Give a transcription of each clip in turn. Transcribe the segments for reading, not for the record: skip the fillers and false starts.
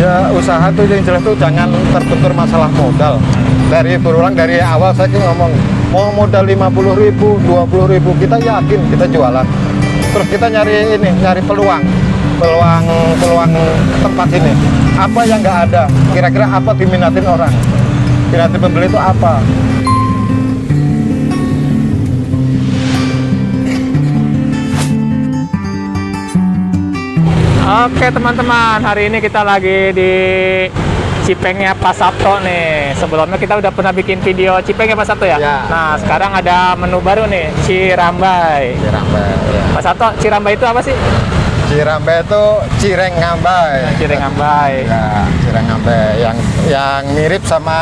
Ya usaha tuh yang jelas tuh jangan terbentur masalah modal. Dari berulang dari awal saya ngomong mau modal 50.000, 20.000 kita yakin kita jualan. Terus kita nyari peluang tempat ini. Apa yang nggak ada? Kira-kira apa diminatin orang? Minati pembeli itu apa? Oke teman-teman, hari ini kita lagi di Cipengnya Pak Sabto nih. Sebelumnya kita udah pernah bikin video Cipengnya Pak Sabto ya? Ya. Nah sekarang ada menu baru nih, Cirambai. Cirambai. Ya. Pak Sabto, Cirambai itu apa sih? Cirambai itu cireng ngambai. Cireng ngambai. Ya, cireng ngambai yang mirip sama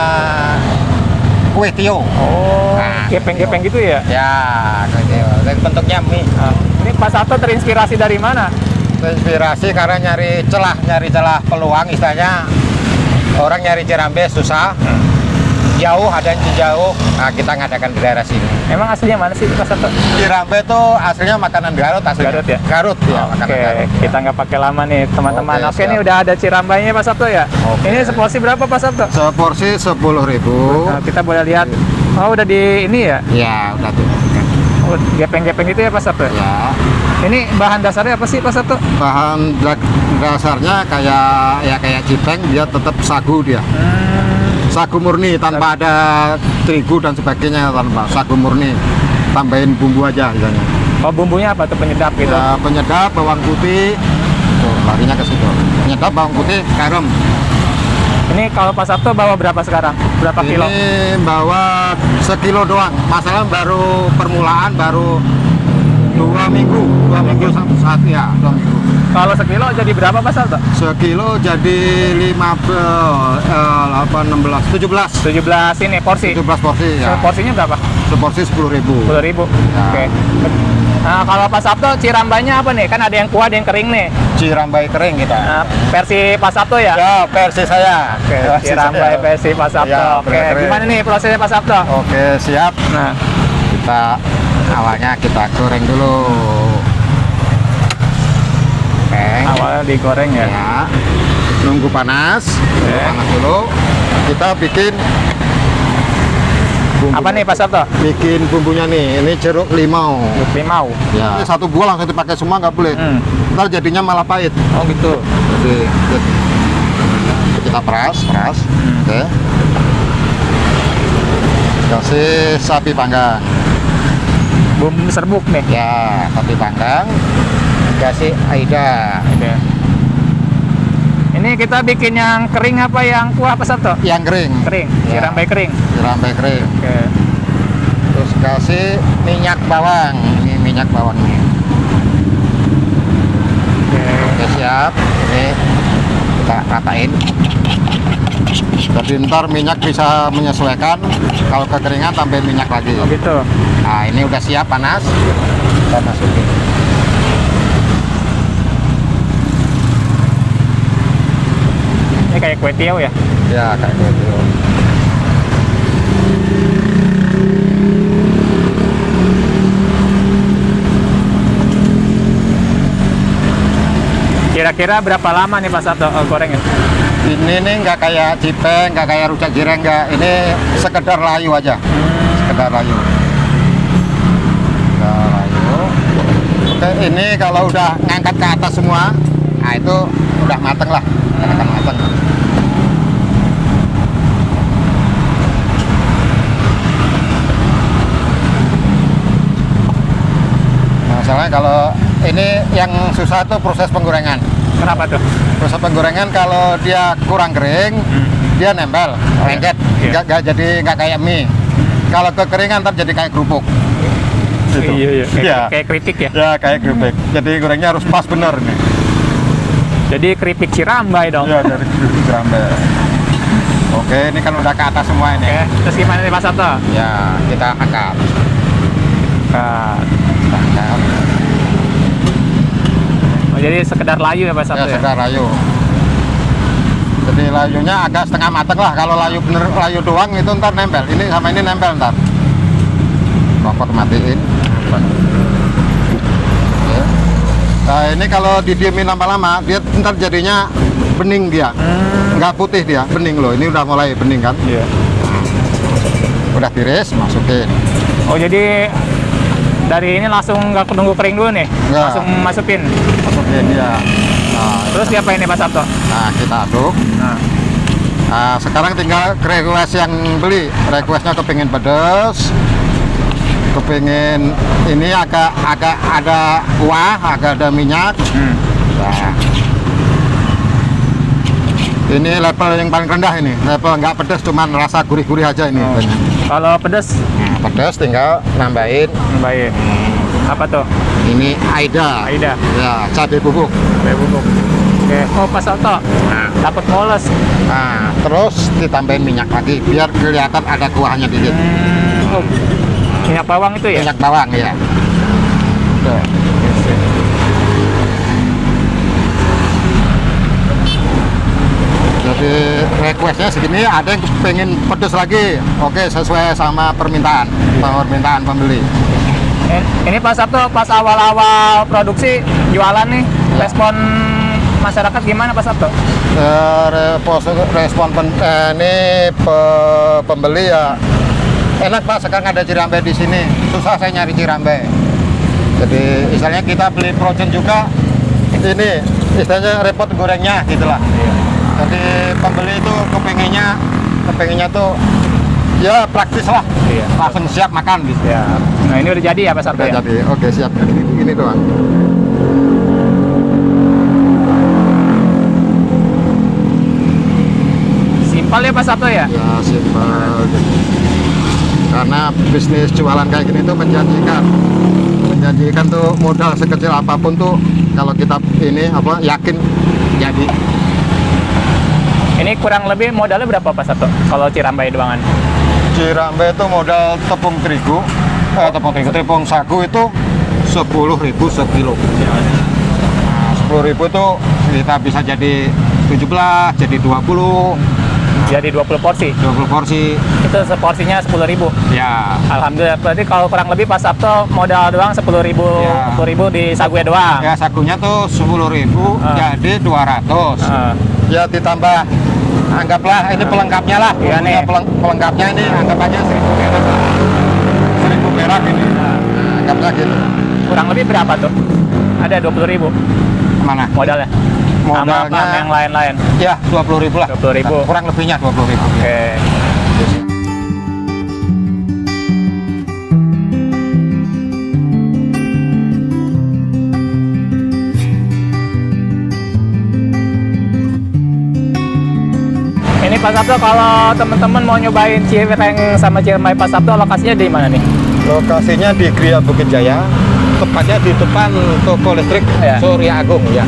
kue tio. Oh, Nah, gepeng-gepeng gitu ya? Ya, kue tio. Dari bentuknya mie. Nah, ini Pak Sabto terinspirasi dari mana? Inspirasi karena nyari celah peluang, istilahnya orang nyari Cirambai susah, jauh ada yang jauh. Nah, kita ngadakan di daerah sini. Emang aslinya mana sih Pak Sabto? Cirambai itu aslinya makanan Garut, aslinya. Garut ya? Garut ya, makanan Oke, Garut. kita nggak pakai lama nih teman-teman. Oke, Oke, ini siap. udah ada Cirambainya Pak Sabto ya? Oke. Ini seporsi berapa Pak Sabto? Seporsi 10.000. Nah, kita boleh lihat. Oh, udah di ini ya? Ya, udah tuh. Oh, gepeng-gepeng itu ya Pak Sabto? Ya. Ini bahan dasarnya apa sih Pak Sabto? Bahan dasarnya kayak cipeng, dia tetap sagu dia. Sagu murni tanpa ada terigu dan sebagainya, tanpa sagu murni. Tambahin bumbu aja misalnya. Oh, bumbunya apa tuh, penyedap gitu? Ya, penyedap bawang putih. Tuh, larinya ke situ. Penyedap bawang putih, garam. Ini kalau Pak Sabto bawa berapa sekarang? Berapa kilo? Ini bawa sekilo doang. Masalah baru permulaan, baru 2 minggu saat ya 2 minggu. Kalau sekilo jadi berapa Pak Sabto? Sekilo jadi 17 17 ini porsi. 17 porsi ya. Porsinya berapa? Seporsi 10.000. 10.000. Ya. Oke. Nah, kalau Pak Sabto Cirambainya apa nih? Kan ada yang kuah, ada yang kering nih. Cirambai kering kita. Nah, versi Pak Sabto ya? Ya, versi saya. Oke, Versi Cirambai saya. versi Pak Sabto. Ya, Oke, bener-bener. gimana nih prosesnya Pak Sabto? Oke, siap. Nah, Kita awalnya kita goreng dulu. awalnya digoreng ya. Ya. Nunggu panas. Oke. Panas dulu. Kita bikin bumbu. Apa nih Pak Sabto? Bikin bumbunya nih. Ini jeruk limau. Limau. Ya. Ini satu buah langsung dipakai semua nggak boleh. Ntar jadinya malah pahit. Oh gitu. Jadi kita peras. Oke. Kasih sapi panggang. Bumbu serbuk nih. Ya, sapi panggang. Kasih aida. Oke. Ini kita bikin yang kering apa yang kuah Pak Sabto? Yang kering. Kering. Ya. Cirambai kering. Cirambai kering. Oke. Terus kasih minyak bawang. Ini minyak bawangnya. Oke. Oke, siap. Ini kita ratain. Jadi ntar minyak bisa menyesuaikan. Kalau kekeringan tambahin minyak lagi. Oh gitu. Nah, ini udah siap panas. Kita masukin. Ini kayak kue tiaw ya? Ya, kayak gitu. Kira-kira berapa lama nih Pak Sabto gorengnya? Ini nih nggak kayak cipeng, nggak kayak rujak jireng, nggak. Ini sekedar layu aja. Sekedar layu. Sekedar layu. Oke, ini kalau udah ngangkat ke atas semua, nah itu udah mateng lah. Akan mateng. Masalahnya kalau ini yang susah tuh proses penggorengan. Kenapa tuh? Proses penggorengan kalau dia kurang kering, dia nempel, lengket, Iya. nggak kayak mie. Kalau kekeringan ntar jadi kayak kerupuk. Gitu. Iya. Kayak, Iya. kayak keripik ya? Ya kayak kerupuk. Jadi gorengnya harus pas bener nih. Jadi keripik Cirambai dong. Ya dari kerupuk Cirambai. Oke, ini kan udah ke atas semua ini. Oke, terus gimana nih Pak Sabto? Ya kita angkat. Nah, Kita angkat. oh, jadi sekedar layu ya Pak Sabto Ya ya? sudah layu. Jadi layunya agak setengah mateng lah. Kalau layu bener layu doang itu ntar nempel. Ini sama ini nempel ntar. Kompor matiin. Oke. Nah ini kalau didiemin lama-lama dia ntar jadinya bening dia. Nggak putih dia, bening loh. Ini udah mulai bening kan? Iya. Udah tiris, masukin. Oh, jadi dari ini langsung nggak nunggu kering dulu nih? Nggak. Langsung masukin. Masukin dia. Nah, Terus diapain nih Pak Sabto? nah kita aduk. Nah, Nah, sekarang tinggal request yang beli. Requestnya kepingin pedas, kepingin ini agak ada kuah, agak ada minyak. Nah, ini level yang paling rendah ini. Level nggak pedas, cuman rasa gurih-gurih aja ini. kalau pedas, Nah, pedas tinggal nambahin. baik. Apa tuh? Ini Aida. Aida. Ya, cabai bubuk. Cabai bubuk. Oke. Oh, Pak Sabto. Takut moles. Nah, terus ditambahin minyak lagi biar kelihatan ada kuahnya dikit. Oh, minyak bawang itu ya? Minyak bawang ya. Tuh. Jadi requestnya segini, ada yang pengen pedas lagi. Oke, sesuai sama permintaan pembeli. Ini Pak Sabto pas awal-awal produksi jualan nih, respon masyarakat gimana Pak Sabto? Respon pembeli ya enak Pak, sekarang ada Cirambe di sini. Susah saya nyari Cirambe. Jadi istilahnya kita beli frozen juga, ini istilahnya repot gorengnya gitulah. Jadi pembeli itu kepengennya tuh ya praktis lah. Iya. Langsung siap makan gitu. Ya. Nah, ini udah jadi ya Pak Sabto ya? Jadi oke siap. Ini doang. Simpel ya Pak Sabto ya? Ya simpel. Karena bisnis jualan kayak gini tuh menjanjikan tuh modal sekecil apapun tuh kalau kita ini yakin jadi. Ini kurang lebih modalnya berapa Pak Sabto kalau Cirambai doangan? Cirambe itu modal tepung tepung sagu itu 10.000 sekilo. Nah, 10.000 itu kita bisa jadi 17, jadi 20. Jadi 20 porsi. 20 porsi. Itu seporsinya 10.000. Ya. Alhamdulillah. Berarti kalau kurang lebih Pak Sabto modal doang 10.000, Ya. 10.000 di sagunya doang. Ya sagunya tuh 10.000 jadi 200. Ya ditambah anggaplah ini pelengkapnya lah. Iya nih. Pelengkapnya ini anggap aja 1.000 perak. 1.000 perak ini. Nah, anggapnya gitu. Kurang lebih berapa tuh? Ada 20.000 Mana? modalnya. Sama Modalnya apa yang lain-lain. ya 20.000 lah. 20.000. Kurang lebihnya 20.000. Oke. Ini Pak Sabto, kalau teman-teman mau nyobain cireng sama ciremai Pak Sabto, lokasinya di mana nih? Lokasinya di Gria Bukit Jaya, tepatnya di depan toko listrik Ya. Surya Agung ya.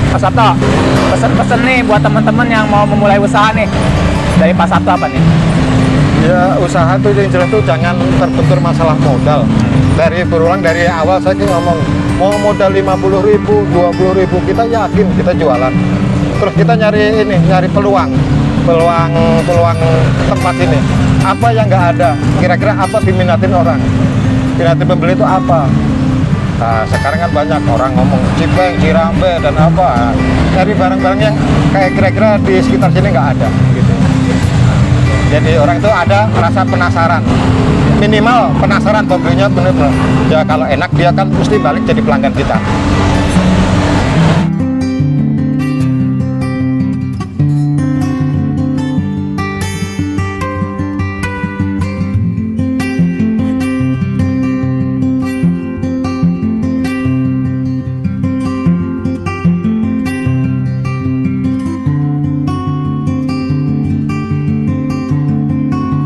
Pak Sabto, pesen-pesen nih buat teman-teman yang mau memulai usaha nih. Dari Pak Sabto apa nih? Ya usaha tuh yang jelas tuh jangan terbentur masalah modal. Berulang dari awal saya ngomong mau modal 50.000, 20.000 kita yakin kita jualan. Terus kita nyari peluang tempat ini. Apa yang nggak ada? Kira-kira apa diminatin orang? Diminatin pembeli itu apa? Nah, sekarang kan banyak orang ngomong Cipeng, Cirambe dan apa. Cari barang-barang yang kayak kira-kira di sekitar sini nggak ada. Gitu. Jadi orang itu ada rasa penasaran. Minimal penasaran pembelinya bener-bener. Ya kalau enak dia kan mesti balik jadi pelanggan kita.